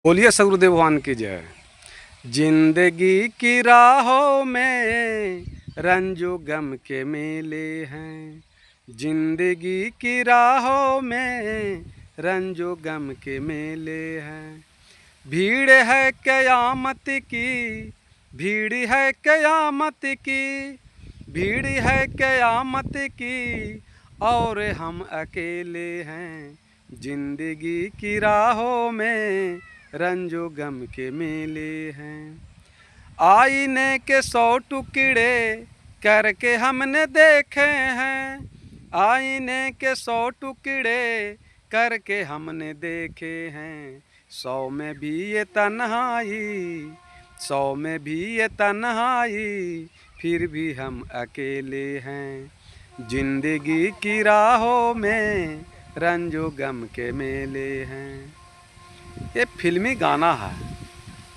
बोलिए सदगुरुदेव भगवान की जय। जिंदगी की राहों में रंजो गम के मेले हैं। जिंदगी की राहों में रंजो गम के मेले हैं। भीड़ है क़यामत की, भीड़ है क़यामत की, भीड़ है क़यामत की, और हम अकेले हैं। जिंदगी की राहों में रंजो गम के मेले हैं। आईने के 100 टुकड़े करके हमने देखे हैं। आईने के 100 टुकड़े करके हमने देखे हैं। 100 में भी ये तन्हाई, 100 में भी ये तन्हाई, फिर भी हम अकेले हैं। जिंदगी की राहों में रंजो गम के मेले हैं। ये फिल्मी गाना है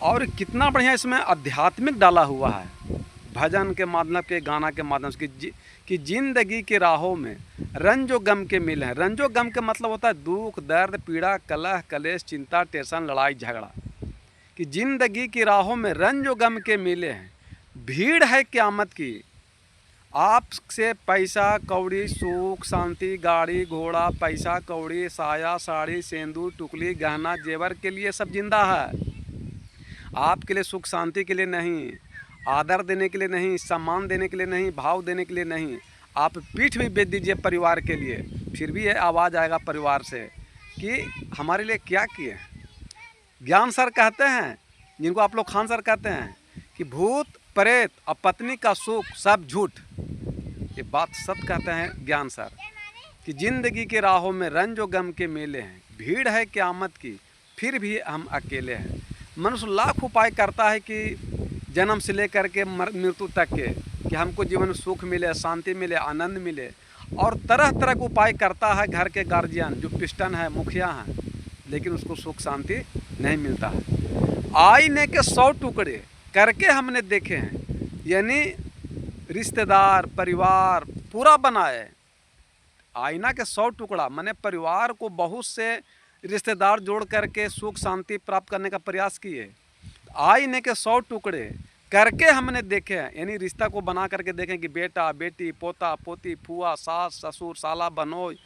और कितना बढ़िया इसमें आध्यात्मिक डाला हुआ है। भजन के माध्यम के, गाना के माध्यम से कि जिंदगी की राहों में रंजो गम के मिले हैं। रंजो गम के मतलब होता है दुख, दर्द, पीड़ा, कलह, कलेश, चिंता, टेंशन, लड़ाई झगड़ा। कि जिंदगी की राहों में रंजो गम के मिले हैं। भीड़ है क़यामत की। आपसे पैसा कौड़ी, सुख शांति, गाड़ी घोड़ा, पैसा कौड़ी, साया साड़ी, सेंदूर टुकली, गहना जेवर के लिए सब जिंदा है। आपके लिए सुख शांति के लिए नहीं, आदर देने के लिए नहीं, सम्मान देने के लिए नहीं, भाव देने के लिए नहीं। आप पीठ भी बेच दीजिए परिवार के लिए, फिर भी ये आवाज़ आएगा परिवार से कि हमारे लिए क्या किए। ज्ञान सर कहते हैं, जिनको आप लोग खान सर कहते हैं, कि भूत प्रेत और पत्नी का सुख सब झूठ। ये बात सत्य कहते हैं ज्ञान सर कि जिंदगी के राहों में रंजो गम के मेले हैं। भीड़ है क़यामत की, फिर भी हम अकेले हैं। मनुष्य लाख उपाय करता है कि जन्म से लेकर के मृत्यु तक के, कि हमको जीवन में सुख मिले, शांति मिले, आनंद मिले, और तरह तरह के उपाय करता है घर के गार्जियन जो पिस्टन है, मुखिया हैं, लेकिन उसको सुख शांति नहीं मिलता है। आईने के 100 टुकड़े करके हमने देखे हैं, यानी रिश्तेदार परिवार पूरा बनाए। आईना के 100 टुकड़ा माने परिवार को बहुत से रिश्तेदार जोड़ करके सुख शांति प्राप्त करने का प्रयास किए। आईने के 100 टुकड़े करके हमने देखे हैं, यानी रिश्ता को बना करके देखें कि बेटा बेटी, पोता पोती, फुआ सास ससुर, साला बनोई,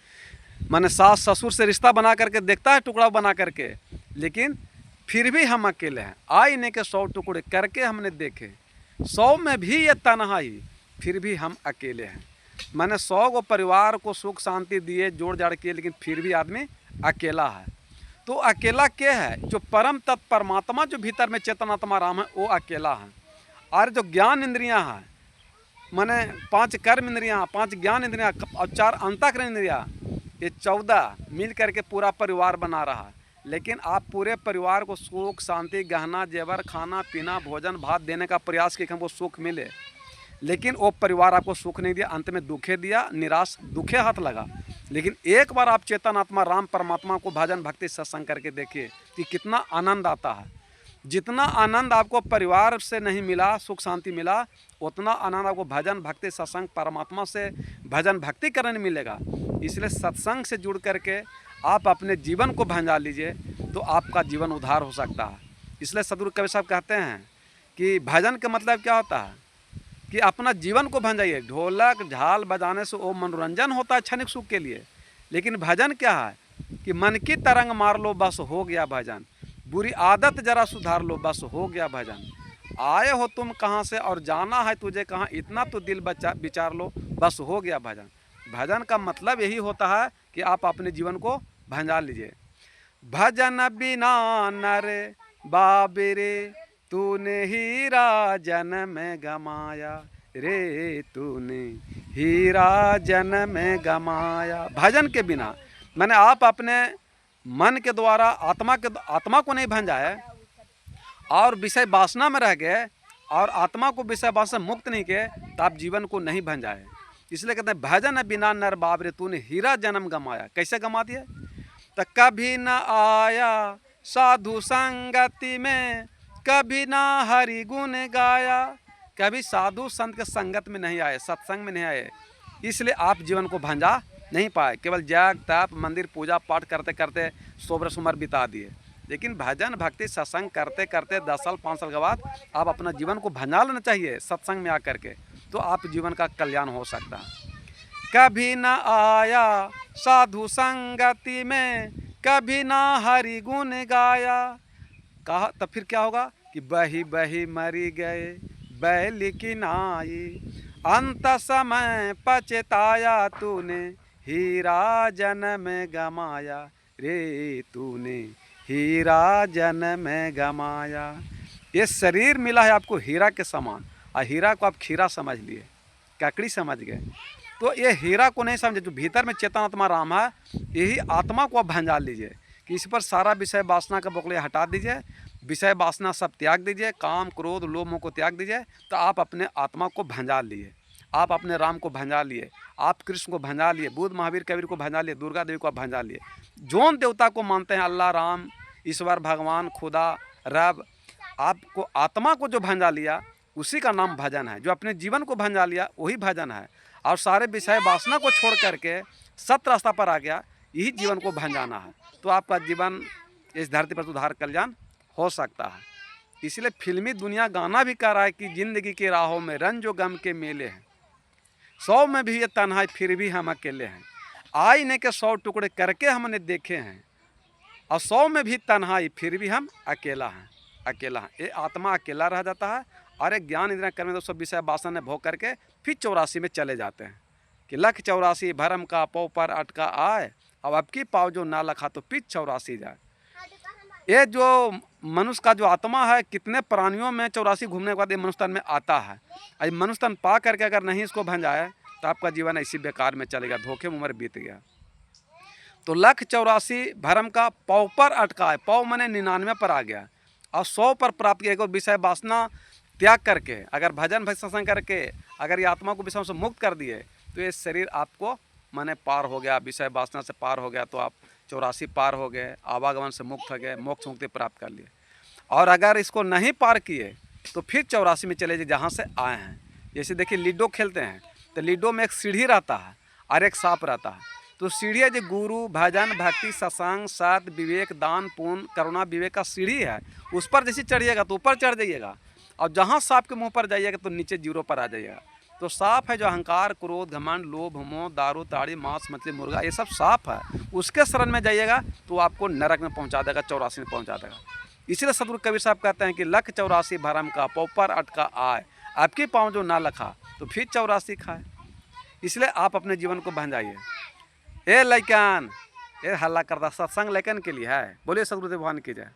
माने सास ससुर से रिश्ता बना करके देखता है टुकड़ा बना करके, लेकिन फिर भी हम अकेले हैं। आईने के 100 टुकड़े करके हमने देखे, 100 में भी ये तन्हाई, फिर भी हम अकेले हैं। मैंने 100 को परिवार को सुख शांति दिए, जोड़ जाड़ किए, लेकिन फिर भी आदमी अकेला है। तो अकेला क्या है? जो परम तत्व परमात्मा जो भीतर में चेतनात्मा राम है, वो अकेला है। और जो ज्ञान इंद्रियां हैं, मैंने 5 कर्म इंद्रियां, 5 ज्ञान इंद्रियां और 4 अंतःकरण इंद्रियां, ये 14 मिल करके पूरा परिवार बना रहा है। लेकिन आप पूरे परिवार को सुख शांति, गहना जेवर, खाना पीना, भोजन भात देने का प्रयास किए कि हमको सुख मिले, लेकिन वो परिवार आपको सुख नहीं दिया, अंत में दुखे दिया, निराश दुखे हाथ लगा। लेकिन एक बार आप चेतन आत्मा राम परमात्मा को भजन भक्ति सत्संग करके देखिए कि कितना आनंद आता है। जितना आनंद आपको परिवार से नहीं मिला, सुख शांति मिला, उतना आनंद आपको भजन भक्ति सत्संग परमात्मा से भजन भक्ति करने में मिलेगा। इसलिए सत्संग से जुड़ करके आप अपने जीवन को भंजा लीजिए, तो आपका जीवन उद्धार हो सकता है। इसलिए सदगुरु कबीर साहब कहते हैं कि भजन का मतलब क्या होता है कि अपना जीवन को भंजाइए। ढोलक झाल बजाने से वो मनोरंजन होता है क्षणिक सुख के लिए, लेकिन भजन क्या है कि मन की तरंग मार लो, बस हो गया भजन। बुरी आदत जरा सुधार लो, बस हो गया भजन। आए हो तुम कहाँ से और जाना है तुझे कहाँ, इतना तो दिल विचार लो, बस हो गया भजन। भजन का मतलब यही होता है कि आप अपने जीवन को भंजा लीजिए। भजन बिना नर बाबरे, तूने हीरा जन्म गमाया रे, तूने हीरा जन्म गमाया। भजन के बिना मैंने आप अपने मन के द्वारा आत्मा को नहीं भंजाए और विषय वासना में रह गए और आत्मा को विषय वासना मुक्त नहीं किए, तो आप जीवन को नहीं भंजाए। इसलिए कहते हैं भजन बिना नर बाबरे, तूने हीरा जन्म गमाया। कैसे गमा दिया? तो कभी न आया साधु संगति में, कभी ना हरि गुण गाया। कभी साधु संत के संगत में नहीं आए, सत्संग में नहीं आए, इसलिए आप जीवन को भंजा नहीं पाए। केवल जग तप मंदिर पूजा पाठ करते करते 100 वर्ष उम्र बिता दिए, लेकिन भजन भक्ति सत्संग करते करते 10 साल 5 साल के बाद आप अपना जीवन को भंजा लेना चाहिए सत्संग में आकर के, तो आप जीवन का कल्याण हो सकता है। कभी न आया साधु संगति में, कभी ना हरि गुण गाया, कहा तब फिर क्या होगा कि बही बही मरी गए बैल की नाई, अंत समय पछताया तूने हीरा जन्म गमाया, रे तूने हीरा जन्म गमाया। ये शरीर मिला है आपको हीरा के समान, और हीरा को आप खीरा समझ लिए, ककड़ी समझ गए। तो ये हीरा को नहीं समझे, जो भीतर में चेतन आत्मा राम है, यही आत्मा को आप भंजा लीजिए कि इस पर सारा विषय वासना का बोखले हटा दीजिए, विषय वासना सब त्याग दीजिए, काम क्रोध लोभ मोह को त्याग दीजिए, तो आप अपने आत्मा को भंजा लिए, आप अपने राम को भंजा लिए, आप कृष्ण को भंजा लिए, बुद्ध महावीर कबीर को भंजा लिए, दुर्गा देवी को आप भंजा लिए। जौन देवता को मानते हैं, अल्लाह राम ईश्वर भगवान खुदा रब, आपको आत्मा को जो भंजा लिया उसी का नाम भजन है। जो अपने जीवन को भंजा लिया वही भजन है, और सारे विषय वासना को छोड़ करके सत्य रास्ता पर आ गया, यही जीवन को भंजाना है। तो आपका जीवन इस धरती पर सुधार कल्याण हो सकता है। इसलिए फिल्मी दुनिया गाना भी कह रहा है कि जिंदगी की राहों में रंजो गम के मेले हैं, 100 में भी ये तन्हाई फिर भी हम अकेले हैं, आईने के 100 टुकड़े करके हमने देखे हैं, और 100 में भी तन्हाई फिर भी हम अकेला हैं, अकेला हैं। ये आत्मा अकेला रह जाता है, और एक ज्ञान इतना कर्म तो सब विषय वासना ने भोग करके फिर 84 में चले जाते हैं कि लख 84 भरम का पौ पर अटका आए, अब की पाव जो ना लखा तो फिर 84 जाए। ये जो मनुष्य का जो आत्मा है, कितने प्राणियों में 84 घूमने के बाद ये मनुष्य तन में आता है, और मनुष्य तन पा करके अगर नहीं इसको भंजाए तो आपका जीवन ऐसी बेकार में चलेगा, धोखे में उम्र बीत गया। तो लख 84 भरम का पौ पर अटका है, पौ मने 99 पर आ गया, और 100 पर प्राप्त किया। विषय वासना त्याग करके अगर भजन भक्ति सत्संग करके अगर ये आत्मा को विषयों से मुक्त कर दिए, तो ये शरीर आपको माने पार हो गया, विषय वासना से पार हो गया, तो आप 84 पार हो गए, आवागमन से मुक्त हो गए, मोक्ष मुक्ति प्राप्त कर लिए। और अगर इसको नहीं पार किए तो फिर 84 में चले जाए जहाँ से आए हैं। जैसे देखिए लूडो खेलते हैं तो लूडो में एक सीढ़ी रहता है और एक सांप रहता है। तो सीढ़ी है जो गुरु भजन भक्ति सत्संग सत विवेक दान पुण्य करुणा विवेक का सीढ़ी है, उस पर जैसे चढ़िएगा तो ऊपर चढ़ जाइएगा, और जहाँ सांप के मुंह पर जाइएगा तो नीचे जीरो पर आ जाइएगा। तो सांप है जो अहंकार क्रोध घमंड लोभ मोह दारू ताड़ी मांस मछली मुर्गा, ये सब सांप है, उसके शरण में जाइएगा तो आपको नरक में पहुंचा देगा, 84 में पहुंचा देगा। इसलिए सतगुरु कबीर साहब कहते हैं कि लख 84 भरम का पौ पर अटका आए, आपके पाँव जो ना लखा तो फिर 84 खाए। इसलिए आप अपने जीवन को भंजाइए। ए लैकन, ये हल्ला करता सत्संग लैकन के लिए है। बोलिए सतगुरुदेव भगवान की जय।